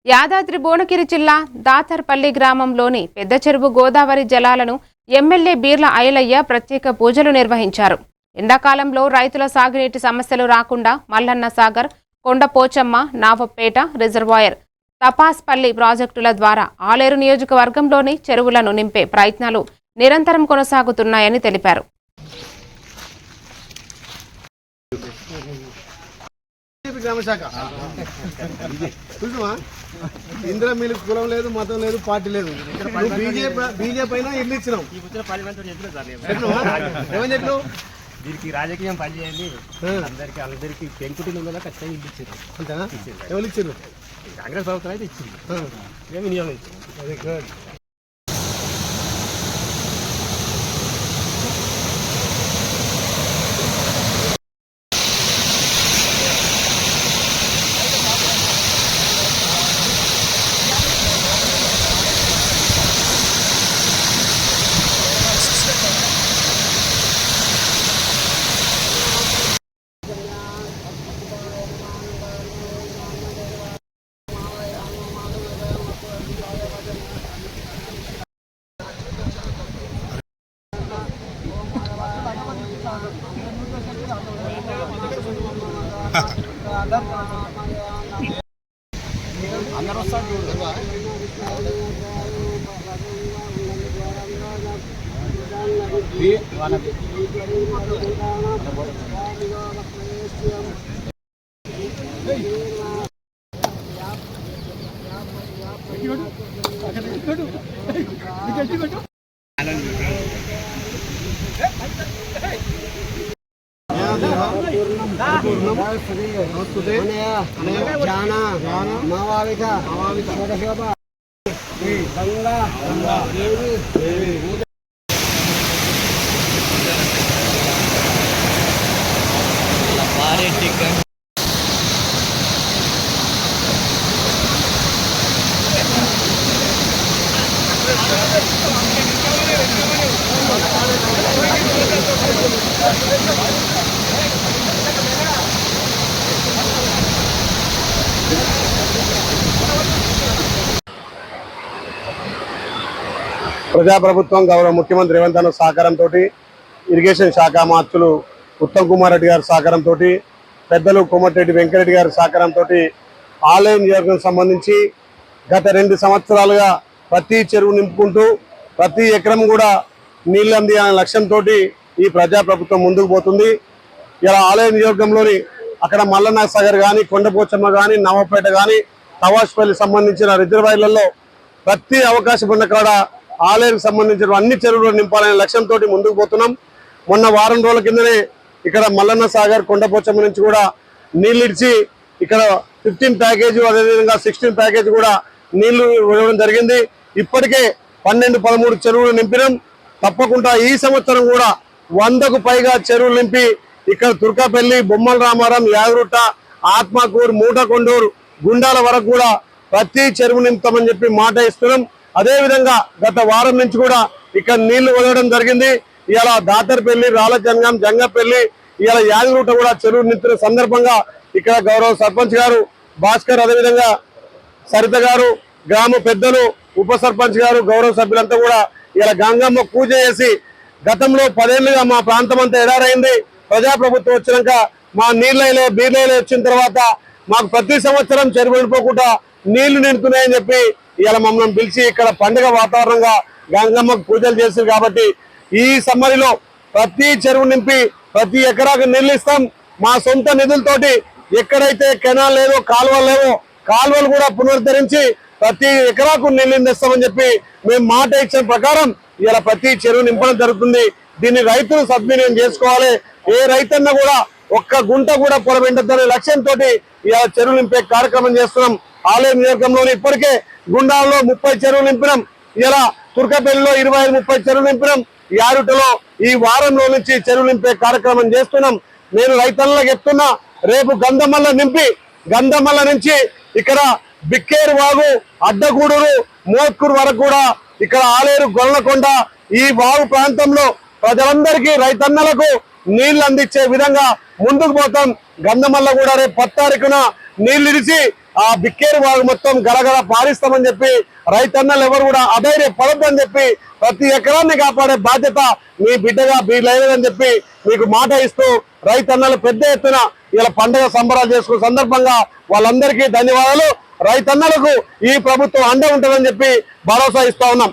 యాదాద్రి భువనగిరి జిల్లా దాతర్పల్లి గ్రామంలోని పెద్ద చెరువు గోదావరి జలాలను ఎమ్మెల్యే బీర్ల ఐలయ్య ప్రత్యేక పూజలు నిర్వహించారు. ఎండాకాలంలో రైతుల సాగునీటి సమస్యలు రాకుండా మల్లన్న సాగర్, కొండపోచమ్మ, నావపేట రిజర్వాయర్, తపాస్పల్లి ప్రాజెక్టుల ద్వారా ఆలేరు నియోజకవర్గంలోని చెరువులను నింపే ప్రయత్నాలు నిరంతరం కొనసాగుతున్నాయని తెలిపారు. ఇందిరా మీకు కులం లేదు, మతం లేదు, పార్టీ లేదు. బీజేపీ అయినా ఇల్లు ఇచ్చినాం. ఏమని చెప్పినావు? దీనికి రాజకీయం పనిచేయండి, అందరికి పెంకుటిల్లు ఖచ్చితంగా ఇల్లు ఇచ్చారు. అంతేనా? ఎవరు ఇచ్చారు? కాంగ్రెస్ ప్రభుత్వం అయితే ఇచ్చింది, ఏమి వినియోగించారు. అందరూ వస్తారు. ప్రజాప్రభుత్వం గౌరవ ముఖ్యమంత్రి రేవంత్ అన్న సహకారంతో, ఇరిగేషన్ శాఖ మార్చులు ఉత్తమ్ కుమార్ రెడ్డి గారి సహకారంతో, పెద్దలు కోమటిరెడ్డి వెంకరెడ్డి గారి సహకారంతో ఆలయ నియోజకం సంబంధించి గత 2 సంవత్సరాలుగా ప్రతి చెరువు నింపుకుంటూ ప్రతి ఎకరం కూడా నీళ్ళు అంది అనే లక్ష్యంతో ఈ ప్రజాప్రభుత్వం ముందుకు పోతుంది. ఇలా ఆలయ నియోజకంలోని అక్కడ మల్లన్న సాగర్ కానీ, కొండపోచమ్మ కానీ, నవపేట కానీ, తవాస్పల్లి సంబంధించిన రిజర్వాయర్లలో ప్రతి అవకాశం ఉన్న కాడ ఆలయానికి సంబంధించిన అన్ని చెరువులు నింపాలనే లక్ష్యంతో ముందుకు పోతున్నాం. మొన్న వారం రోజుల కిందనే ఇక్కడ మల్లన్న సాగర్, కొండపోచమ్మ నుంచి కూడా నీళ్ళు ఇచ్చి ఇక్కడ 15 ప్యాకేజీ, అదేవిధంగా 16 ప్యాకేజీ కూడా నీళ్లు ఇవ్వడం జరిగింది. ఇప్పటికే 12-13 చెరువులు నింపినాం. తప్పకుండా ఈ సంవత్సరం కూడా 100కు పైగా చెరువులు నింపి ఇక్కడ తుర్కాపల్లి, బొమ్మల రామారం, యాదరుట్ట, ఆత్మకూరు, మూటకొండూరు, గుండాల వరకు కూడా ప్రతి చెరువు నింపుతామని చెప్పి మాట ఇస్తున్నాం. అదేవిధంగా గత వారం నుంచి కూడా ఇక్కడ నీళ్లు వదలడం జరిగింది. ఇలా దాతర్పల్లి, రాళ్ళజంగం, జంగపల్లి, ఇలా యాదగిరిగుట్ట కూడా చెరువు నింపిన సందర్భంగా ఇక్కడ గౌరవ సర్పంచ్ గారు భాస్కర్, అదేవిధంగా సరిత గారు, గ్రామ పెద్దలు, ఉప సర్పంచ్ గారు, గౌరవ సభ్యులంతా కూడా ఇలా గంగమ్మ పూజ చేసి, గతంలో 10 ఏళ్లుగా మా ప్రాంతం అంతా ఎడారైంది. ప్రజాప్రభుత్వం వచ్చినాక మా నీళ్ళైలే బీర్లైలే వచ్చిన తర్వాత మాకు ప్రతి సంవత్సరం చెరువు నిండిపోకుండా నీళ్లు నిండుతున్నాయని చెప్పి ఇలా మమ్మల్ని పిలిచి ఇక్కడ పండుగ వాతావరణంగా గంగమ్మకు పూజలు చేశారు. కాబట్టి ఈ సమ్మరిలో ప్రతి చెరువు నింపి ప్రతి ఎకరాకు నీళ్ళు ఇస్తాం. మా సొంత నిధులతోటి ఎక్కడైతే కెనాల్ లేవో, కాలువలు లేవో, కాలువలు కూడా పునరుద్ధరించి ప్రతి ఎకరాకు నీళ్ళు ఇస్తామని చెప్పి మేము మాట ఇచ్చిన ప్రకారం ఇలా ప్రతి చెరువు నింపడం జరుగుతుంది. దీన్ని రైతులు సద్వినియోగం చేసుకోవాలి. ఏ రైతన్న కూడా ఒక్క గుంట కూడా పొలబెట్టద్దనే లక్ష్యంతో ఇలా చెరువు నింపే కార్యక్రమం చేస్తున్నాం. ఆలయ నియోజకంలోని ఇప్పటికే గుండాల్లో 30 చెరువులు నింపినాం. ఇలా తుర్కపల్లిలో 25-30 చెరువులు నింపినాం. యారుటలో ఈ వారంలో నుంచి చెరువు నింపే కార్యక్రమం చేస్తున్నాం. నేను రైతులకు చెప్తున్నా, రేపు గంధమల్ల నింపి గంధమల్ల నుంచి ఇక్కడ బిక్కేరు వాగు, అడ్డగూడూరు, మోత్కూరు వరకు కూడా ఇక్కడ ఆలేరు, గొల్లకొండ ఈ వాగు ప్రాంతంలో ప్రజలందరికీ, రైతన్నలకు నీళ్లు అందించే విధంగా ముందుకు పోతాం. గంధమల్ల కూడా రేపు 10 తారీఖున నీళ్లు ఇడిచి ఆ బిక్కేరు వాగు మొత్తం గడగడ పారిస్తామని చెప్పి రైతన్నలు ఎవరు కూడా అధైర్యపడొద్దని చెప్పి ప్రతి ఎకరాన్ని కాపాడే బాధ్యత మీ బిడ్డగా మీలేదని చెప్పి మీకు మాట ఇస్తూ రైతన్నలు పెద్ద ఎత్తున ఇలా పండుగ సంబరాలు చేసుకునే సందర్భంగా వాళ్ళందరికీ ధన్యవాదాలు. రైతన్నలకు ఈ ప్రభుత్వం అండ ఉంటుందని చెప్పి భరోసా ఇస్తా ఉన్నాం.